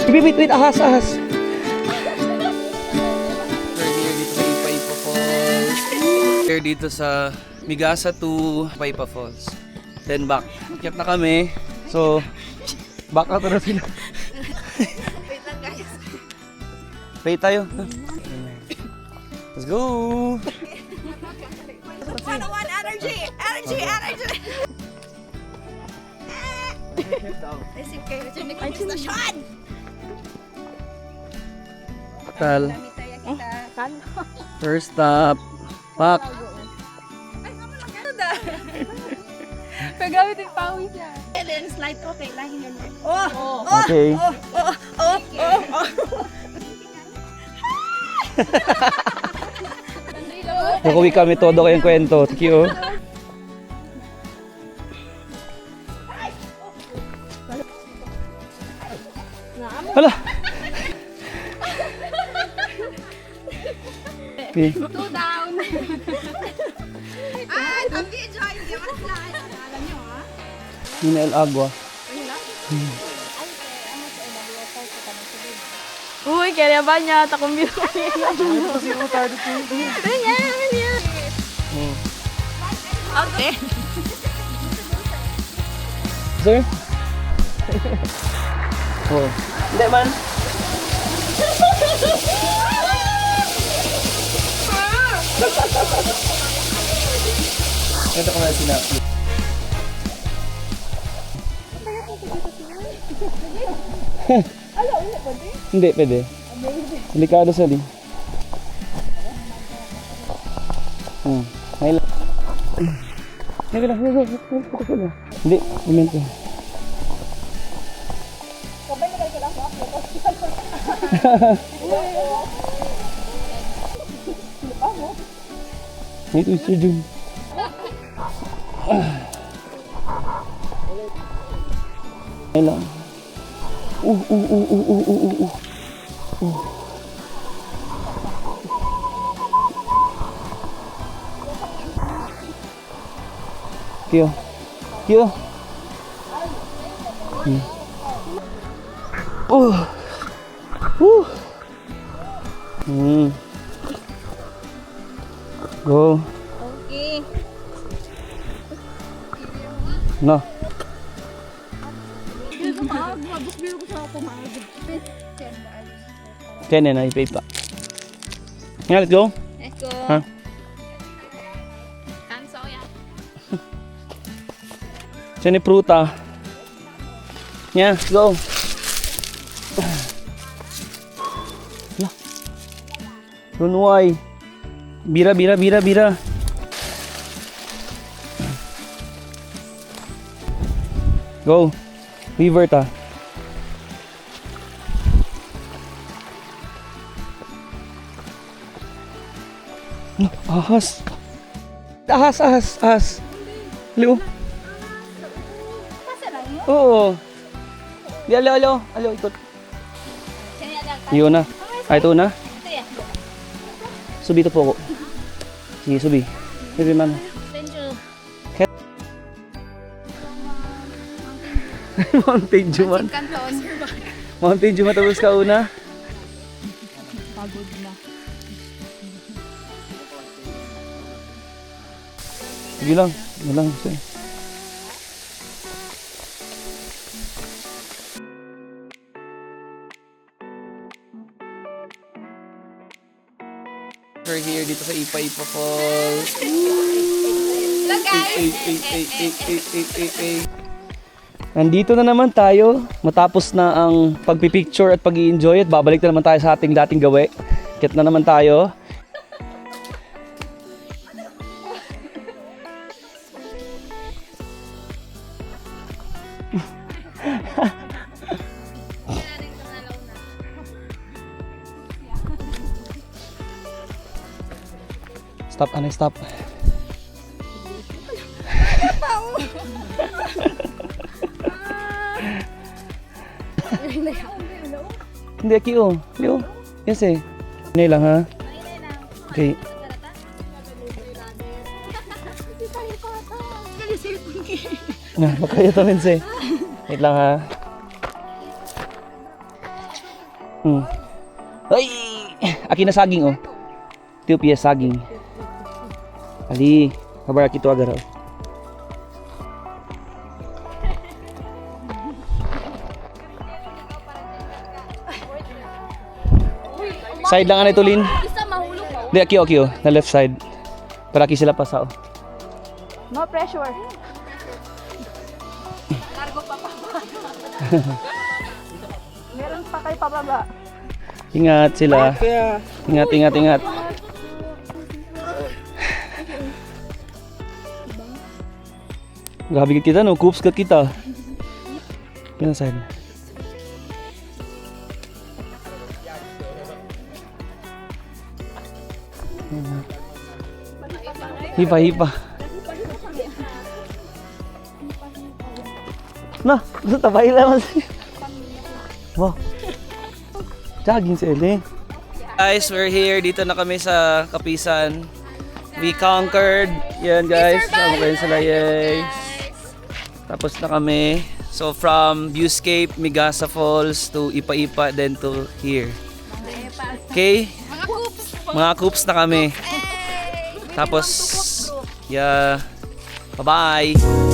Wait, ahas. We're here dito sa Migasa to Paipa Falls. Then back. Akyat na kami. So, back out na sila. Wait lang guys. Wait tayo. Let's go! 101 energy! Receive kayo dyan ng stasyon! Tal. Kita. First stop. Back. Ay, naman lang gano'n da. Pagamit yung pawis niya. And then slide okay, lahing yun. Okay. Kukuwi kami todo kayong kwento. Thank you. Hala! Okay. Two down. Ay, tambi, Joy. Hindi ako slide. Alam nyo, ha? Hina El Agua. Uy, kaya ba niya? Takong biro niya. Okay. Sir? Oh. Hindi man. Ito ko na sinabi. Hindi, pwede. Delikado sa di. May lang. Hindi, imento. Wait, Mr. Jun. May lang. Kyo. Go. Okay. No. Kaya na ipa. Nga, let's go. Let's go. Ha? Tanso yan. Siya ni pruta. Nga, let's go. Lah. Runway. Bira. Go. River ta. Ahas. Hello. Pasa lang yun. Oo. Di, alo, ikot. Sino yan? Yun na. Ay, ito na. Ito yan. Subi ito po ko. Sige, subi. Subi man. Thank you. Mountain Juman. Kanton. Mountain Juman tapos ka una. Pagod na. Sige lang. Sige. We're here dito sa Ipa Falls. Look guys. Nandito na naman tayo. Matapos na ang pagpipicture at pag-i-enjoy at babalik na naman tayo sa ating dating gawe. Kit na naman tayo. Stop. Hindi, Kio. Yes eh. Ano lang ha? Okay. Nga, makaya to minse. Wait lang ha. Ay! Akin na saging, oh. Ethiopia saging. Ali, kabar kito agar, oh. Side lang ito, Lin. Isa mahulog mo. Di, aki, oh. Na left side. Para aki sila pasa, oh. No pressure. Cargo pa pa. Meron pa kayo pababa. Ingat sila. Ingat, ingat, ingat. Grabe kita, no? Coops kat kita. Pinaside. Hipa, hipa. Nah, itu tabay lang mas. Wow. Jogging si Ellen. Guys, we're here. Dito na kami sa Kapisan. We conquered. Yan guys. Sama kayo sila. Yay. Tapos na kami. So from Viewscape, Migasa Falls to Ipa-Ipa, then to here. Okay? Mga coops na kami. Tapos, yeah. Bye-bye.